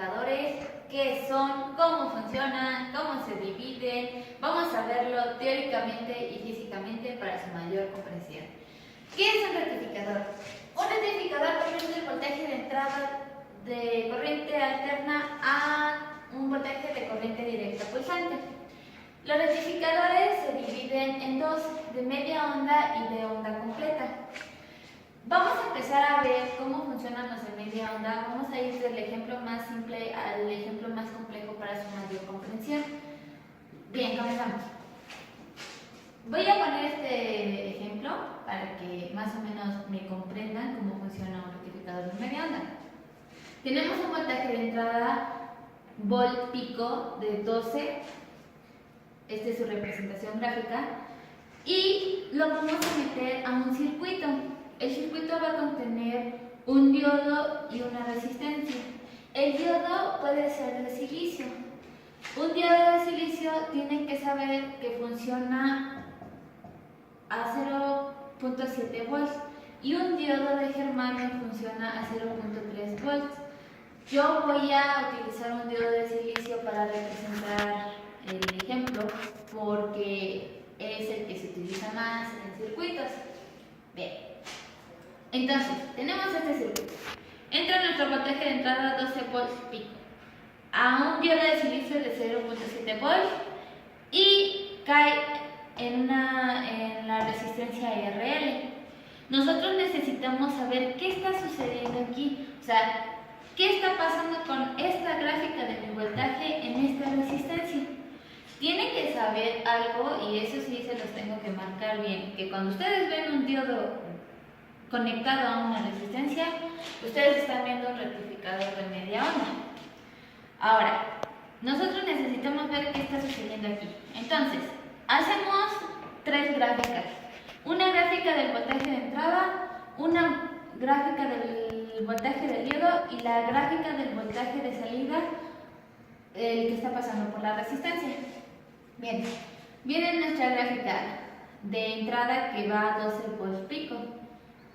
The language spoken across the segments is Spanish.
rectificadores, qué son, cómo funcionan, cómo se dividen. Vamos a verlo teóricamente y físicamente para su mayor comprensión. ¿Qué es un rectificador? Un rectificador convierte el voltaje de entrada de corriente alterna a un voltaje de corriente directa pulsante. Los rectificadores se dividen en dos, de media onda y de onda completa. Vamos a empezar a ver cómo funcionan los de media onda. Vamos a ir del ejemplo más simple al ejemplo más complejo para su mayor comprensión. Bien, comenzamos. Voy a poner este ejemplo para que más o menos me comprendan cómo funciona un rectificador de media onda. Tenemos un voltaje de entrada volt pico de 12. Esta es su representación gráfica. Y lo vamos a meter a un circuito. El circuito va a contener un diodo y una resistencia. El diodo puede ser de silicio. Un diodo de silicio tienen que saber que funciona a 0.7 volts y un diodo de germanio funciona a 0.3 volts. Yo voy a utilizar un diodo de silicio para representar el ejemplo porque es el que se utiliza más en circuitos. Bien. Entonces, tenemos este circuito. Entra nuestro voltaje de entrada 12 volts pico a un diodo de silicio de 0.7 volts y cae en la resistencia RL. Nosotros necesitamos saber qué está sucediendo aquí, o sea, qué está pasando con esta gráfica de mi voltaje en esta resistencia. Tienen que saber algo, y eso sí se los tengo que marcar bien, que cuando ustedes ven un diodo conectado a una resistencia, ustedes están viendo un rectificador de media onda. Ahora, nosotros necesitamos ver qué está sucediendo aquí. Entonces, hacemos tres gráficas. Una gráfica del voltaje de entrada, una gráfica del voltaje del diodo y la gráfica del voltaje de salida, el que está pasando por la resistencia. Bien, viene nuestra gráfica de entrada que va a 12 volts pico.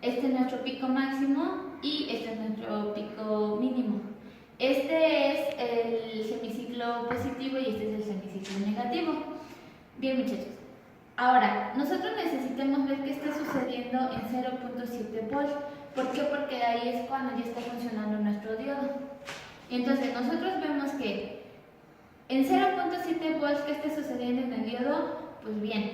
Este es nuestro pico máximo y este es nuestro pico mínimo. Este es el semiciclo positivo y este es el semiciclo negativo. Bien, muchachos. Ahora, nosotros necesitamos ver qué está sucediendo en 0.7 volts. ¿Por qué? Porque ahí es cuando ya está funcionando nuestro diodo. Entonces, nosotros vemos que en 0.7 volts, ¿qué está sucediendo en el diodo? Pues bien,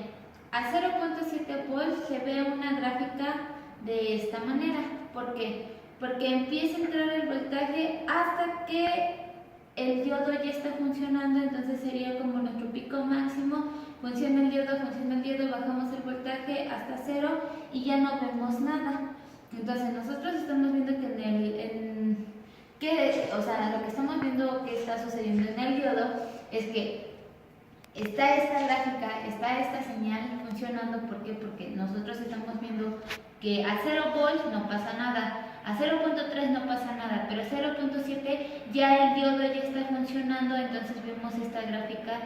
a 0.7 volts se ve una gráfica de esta manera. ¿Por qué? Porque empieza a entrar el voltaje hasta que el diodo ya está funcionando, entonces sería como nuestro pico máximo. Funciona el diodo, bajamos el voltaje hasta 0 y ya no vemos nada. Entonces nosotros estamos viendo que lo que estamos viendo que está sucediendo en el diodo es que está esta gráfica, está esta señal funcionando. ¿Por qué? Porque nosotros estamos viendo que a 0 volts no pasa nada, a 0.3 no pasa nada, pero a 0.7 ya el diodo ya está funcionando, entonces vemos esta gráfica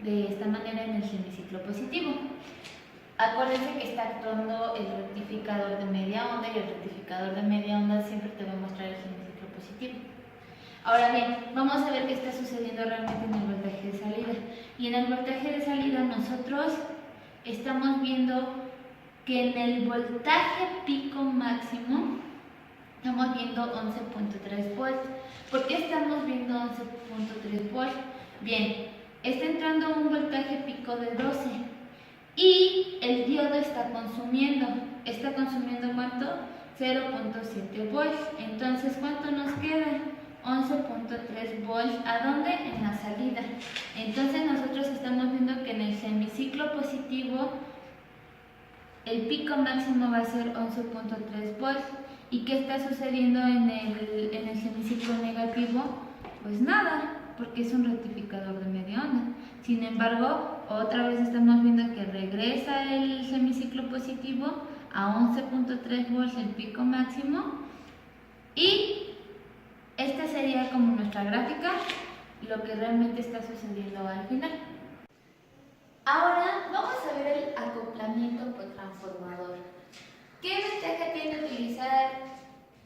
de esta manera en el semiciclo positivo. Acuérdense que está actuando el rectificador de media onda y el rectificador de media onda siempre te va a mostrar el semiciclo positivo. Ahora bien, vamos a ver qué está sucediendo realmente en el voltaje de salida. Y en el voltaje de salida nosotros estamos viendo que en el voltaje pico máximo estamos viendo 11.3 volts. ¿Por qué estamos viendo 11.3 volts? Bien, está entrando un voltaje pico de 12 y el diodo está consumiendo ¿cuánto? 0.7 volts. Entonces, ¿cuánto nos queda? 11.3 volts. ¿A dónde? En la salida. Entonces nosotros estamos viendo que en el semiciclo positivo el pico máximo va a ser 11.3 volts. ¿Y qué está sucediendo en el semiciclo negativo? Pues nada, porque es un rectificador de media onda. Sin embargo, otra vez estamos viendo que regresa el semiciclo positivo a 11.3 volts el pico máximo y esta sería como nuestra gráfica, lo que realmente está sucediendo al final. Ahora vamos a ver el acoplamiento por transformador. ¿Qué ventaja tiene utilizar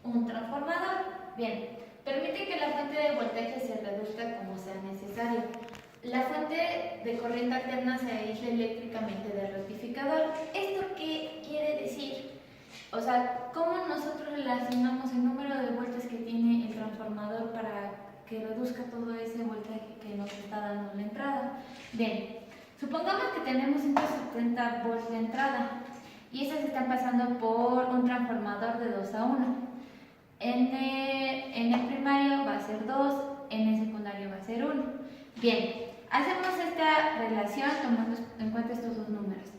un transformador? Bien, permítanme permite que la fuente de voltaje se reduzca como sea necesario. La fuente de corriente alterna se aísla eléctricamente del rectificador. ¿Esto qué quiere decir? O sea, ¿cómo nosotros relacionamos el número de vueltas que tiene el transformador para que reduzca todo ese voltaje que nos está dando la entrada? Bien, supongamos que tenemos 170 volts de entrada y esas están pasando por un transformador de 2 a 1. En el primario va a ser 2, en el secundario va a ser 1. Bien, hacemos esta relación tomando en cuenta estos dos números.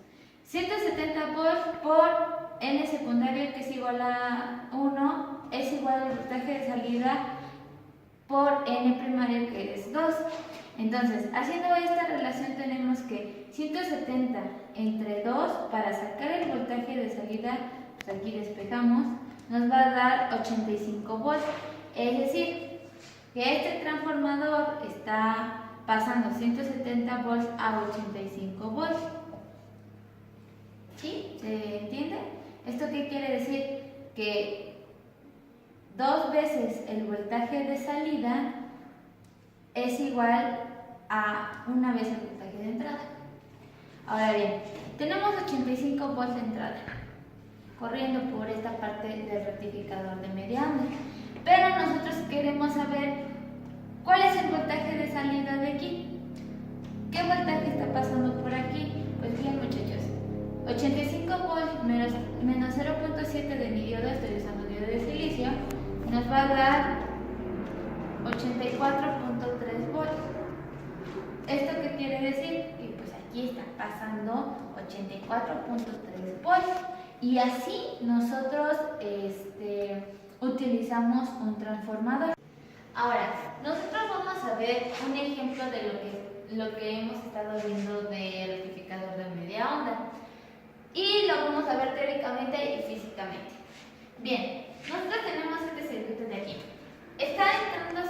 170 volts por N secundario, que es igual a 1, es igual al voltaje de salida por N primario, que es 2. Entonces, haciendo esta relación tenemos que 170 entre 2, para sacar el voltaje de salida, pues aquí despejamos, nos va a dar 85 volts. Es decir, que este transformador está pasando 170 volts a 85 volts. ¿Sí? ¿Se entiende? ¿Esto qué quiere decir? Que 2 veces el voltaje de salida es igual a 1 vez el voltaje de entrada. Ahora bien, tenemos 85 volts de entrada corriendo por esta parte del rectificador de media onda, pero nosotros queremos saber cuál es el voltaje de salida de aquí. ¿Qué voltaje está pasando por aquí? Pues bien, muchachos, 85 volts menos 0.7 de mi diodo, estoy usando diodo de silicio, nos va a dar 84.3 volts. ¿Esto qué quiere decir? Que pues aquí está pasando 84.3 volts. Y así nosotros utilizamos un transformador. Ahora, nosotros vamos a ver un ejemplo de lo que hemos estado viendo del rectificador de media onda. Y lo vamos a ver teóricamente y físicamente. Bien, nosotros tenemos este circuito de aquí. Está entrando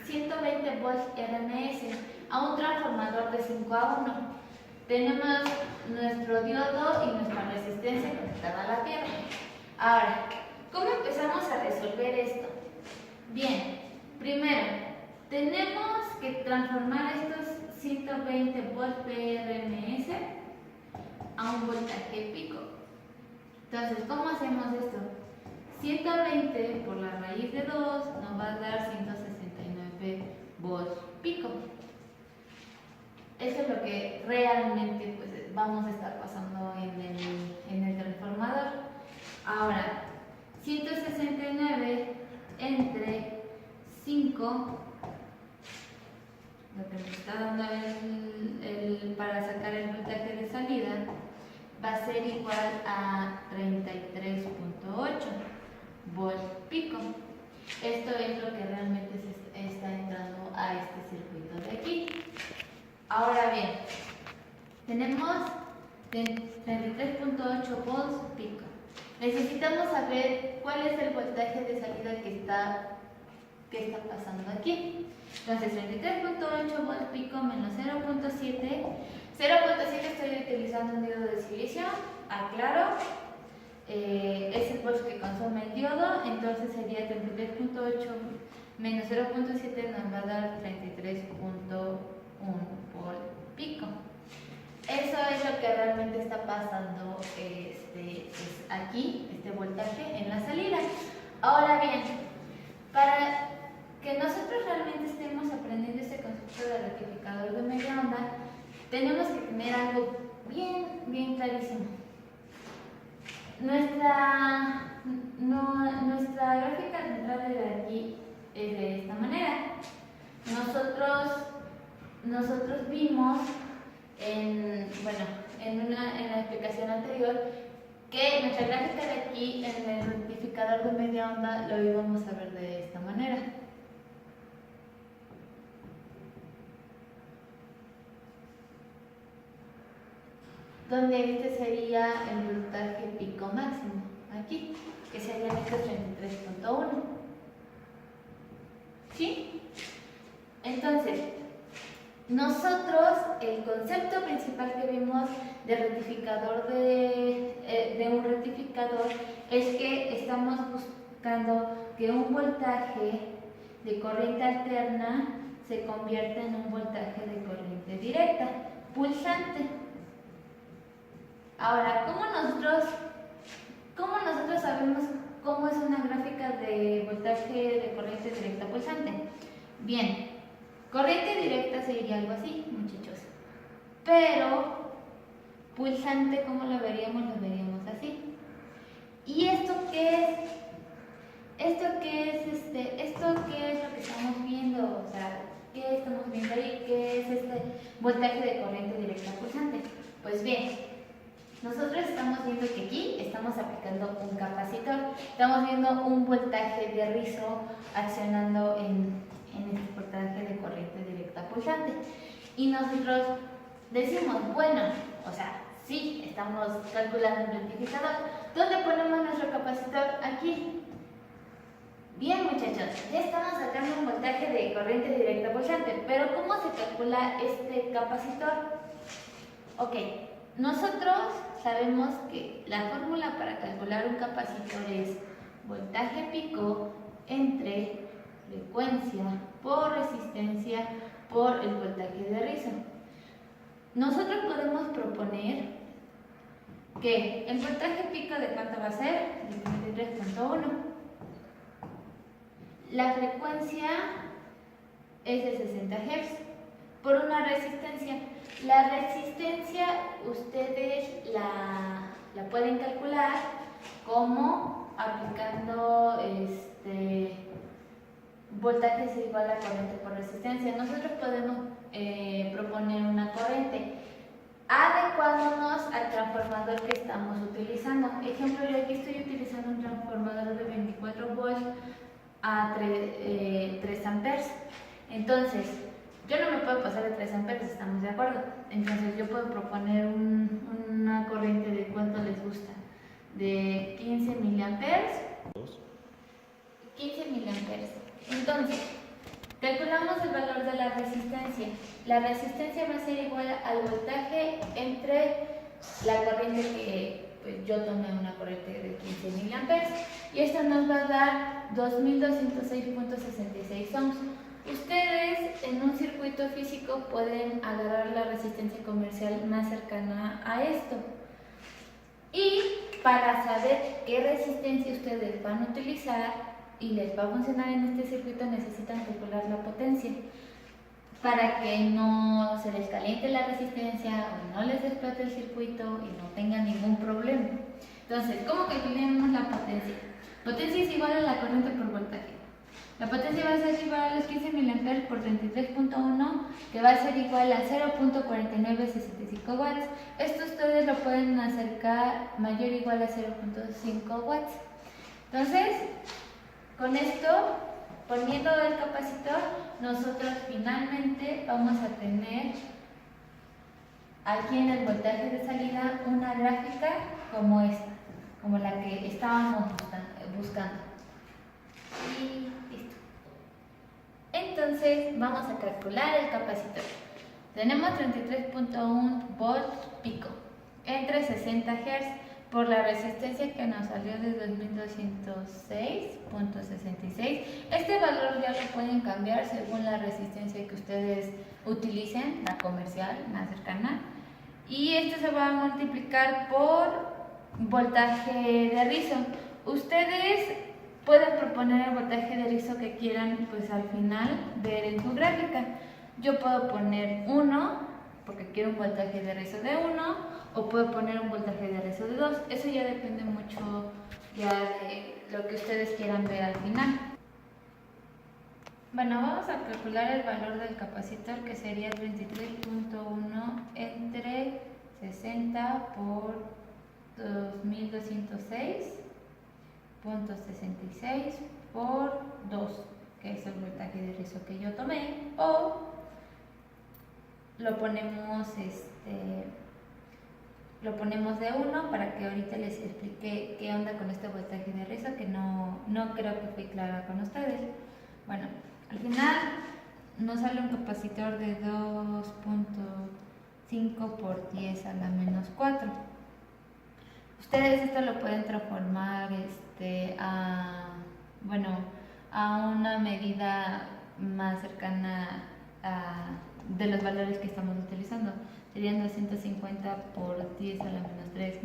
120 volts RMS a un transformador de 5 a 1. Tenemos nuestro diodo y nuestra resistencia conectada a la tierra. Ahora, ¿cómo empezamos a resolver esto? Bien, primero, tenemos que transformar estos 120 volts de RMS a un voltaje pico. Entonces, ¿cómo hacemos esto? 120 por la raíz de 2 nos va a dar 169 volts pico. Eso es lo que realmente pues, vamos a estar pasando en el transformador. Ahora, 169 entre 5, lo que me está dando para sacar el voltaje de salida, va a ser igual a 33.8 volts pico. Esto es lo que realmente se está entrando a este circuito de aquí. Ahora bien, tenemos 33.8 volts pico. Necesitamos saber cuál es el voltaje de salida que está pasando aquí. Entonces, 33.8 volts pico menos 0.7. 0.7 estoy utilizando un diodo de silicio, aclaro. Es el volts que consume el diodo, entonces sería 33.8 menos 0.7 nos va a dar 33.1 volt pico. Eso es lo que realmente está pasando pues aquí, este voltaje en la salida. Ahora bien, para que nosotros realmente estemos aprendiendo este concepto de rectificador de media onda, tenemos que tener algo bien clarísimo. Nuestra gráfica de entrada de aquí es de esta manera. Nosotros vimos en la explicación anterior que nuestra gráfica de aquí en el rectificador de media onda lo íbamos a ver de esta manera. Donde este sería el voltaje pico máximo, aquí, que sería estos 33.1. ¿Sí? Entonces, nosotros, el concepto principal que vimos de rectificador de un rectificador es que estamos buscando que un voltaje de corriente alterna se convierte en un voltaje de corriente directa, pulsante. Ahora, ¿cómo nosotros sabemos cómo es una gráfica de voltaje de corriente directa pulsante? Bien, corriente directa sería algo así, muchachos. Pero pulsante, ¿cómo lo veríamos? Lo veríamos así. ¿Y esto qué es? ¿Esto qué es lo que estamos viendo? O sea, ¿qué estamos viendo ahí? ¿Qué es este voltaje de corriente directa pulsante? Pues bien, nosotros estamos viendo que aquí estamos aplicando un capacitor. Estamos viendo un voltaje de rizo accionando en este voltaje de corriente directa pulsante. Y nosotros decimos, bueno, o sea, sí, estamos calculando el rectificador. ¿Dónde ponemos nuestro capacitor? Aquí. Bien, muchachos, ya estamos sacando un voltaje de corriente directa pulsante, pero ¿cómo se calcula este capacitor? Ok, nosotros sabemos que la fórmula para calcular un capacitor es voltaje pico entre frecuencia por resistencia por el voltaje de rizo. Nosotros podemos proponer que el voltaje pico de cuánto va a ser, de 23.1. La frecuencia es de 60 Hz por una resistencia. La resistencia ustedes la pueden calcular como aplicando voltajes igual a corriente por resistencia. Nosotros podemos proponer una corriente adecuándonos al transformador que estamos utilizando. Ejemplo, yo aquí estoy utilizando un transformador de 24 volts a 3 amperes. Entonces, yo no me puedo pasar de 3 amperes, ¿estamos de acuerdo? Entonces, yo puedo proponer una corriente de cuánto les gusta, de 15 miliamperes. 15 miliamperes. Entonces, calculamos el valor de la resistencia. La resistencia va a ser igual al voltaje entre la corriente que yo tomé, una corriente de 15 miliamperes, y esto nos va a dar 2206.66 ohms. Ustedes en un circuito físico pueden agarrar la resistencia comercial más cercana a esto. Y para saber qué resistencia ustedes van a utilizar y les va a funcionar en este circuito, necesitan calcular la potencia para que no se les caliente la resistencia o no les explote el circuito y no tengan ningún problema. Entonces, ¿cómo calculamos la potencia? Potencia es igual a la corriente por voltaje. La potencia va a ser igual a los 15 mA por 33.1, que va a ser igual a 0.4965 watts. Esto ustedes lo pueden acercar mayor o igual a 0.5 watts. Entonces, con esto, poniendo el capacitor, nosotros finalmente vamos a tener aquí en el voltaje de salida una gráfica como esta, como la que estábamos buscando. Y listo. Entonces vamos a calcular el capacitor. Tenemos 33.1 volts pico entre 60 Hz por la resistencia que nos salió de 2206.66. Este valor ya lo pueden cambiar según la resistencia que ustedes utilicen, la comercial, la cercana, y esto se va a multiplicar por voltaje de rizo. Ustedes pueden proponer el voltaje de rizo que quieran, pues al final ver en su gráfica. Yo puedo poner 1 porque quiero un voltaje de rizo de 1, o puedo poner un voltaje de rizo de 2. Eso ya depende mucho ya de lo que ustedes quieran ver al final. Bueno, vamos a calcular el valor del capacitor, que sería 33.1 entre 60 por 2206.66 por 2, que es el voltaje de rizo que yo tomé, o lo ponemos de 1 para que ahorita les explique qué onda con este voltaje de rizo, que no creo que fui clara con ustedes. Bueno, al final nos sale un capacitor de 2.5 por 10 a la menos 4. Ustedes esto lo pueden transformar a a una medida más cercana de los valores que estamos utilizando. Serían 250 por 10 a la menos 3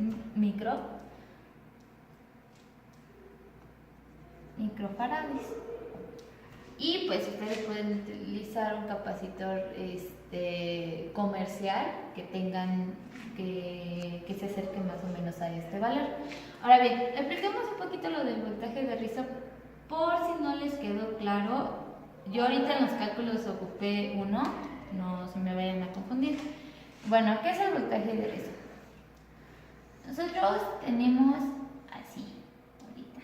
microfarads. Y pues ustedes pueden utilizar un capacitor comercial que tengan que se acerque más o menos a este valor. Ahora bien, expliquemos un poquito lo del voltaje de rizo por si no les quedó claro. Yo ahorita en los cálculos ocupé uno, no se me vayan a confundir. Bueno, ¿qué es el voltaje de rizo? Nosotros tenemos así, ahorita,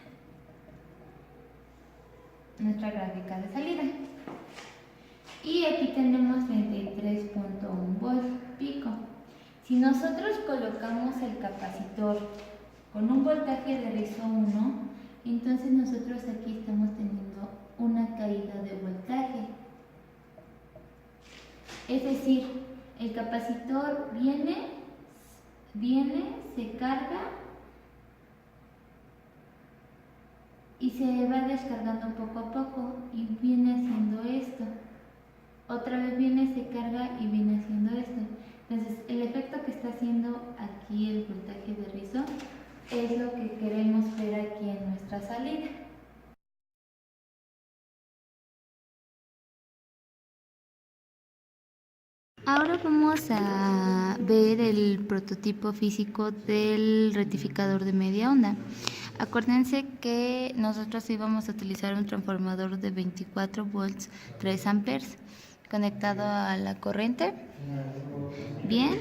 nuestra gráfica de salida. Y aquí tenemos 33.1 volts pico. Si nosotros colocamos el capacitor con un voltaje de rizo 1, entonces nosotros aquí estamos teniendo una caída de voltaje. Es decir, el capacitor viene, se carga y se va descargando poco a poco y viene haciendo esto. Otra vez viene, se carga y viene haciendo esto. Entonces, el efecto que está haciendo aquí el voltaje de rizo es lo que queremos ver aquí en nuestra salida. Ahora vamos a ver el prototipo físico del rectificador de media onda. Acuérdense que nosotros íbamos a utilizar un transformador de 24 volts 3 amperes conectado a la corriente. Bien,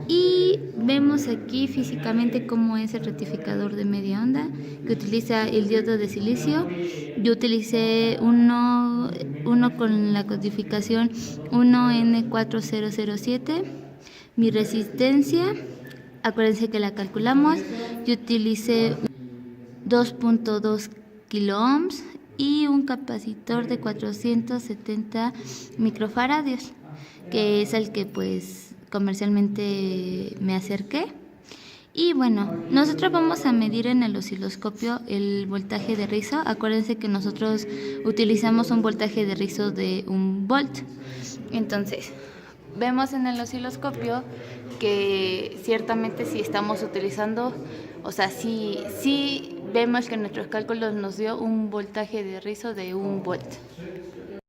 y vemos aquí físicamente cómo es el rectificador de media onda, que utiliza el diodo de silicio. Yo utilicé uno con la codificación 1N4007. Mi resistencia, acuérdense que la calculamos, yo utilicé 2.2 kiloohms y un capacitor de 470 microfaradios, que es el que pues comercialmente me acerqué. Y bueno, nosotros vamos a medir en el osciloscopio el voltaje de rizo. Acuérdense que nosotros utilizamos un voltaje de rizo de 1 volt. Entonces, vemos en el osciloscopio que ciertamente si estamos utilizando, o sea, sí vemos que nuestros cálculos nos dio un voltaje de rizo de 1 volt.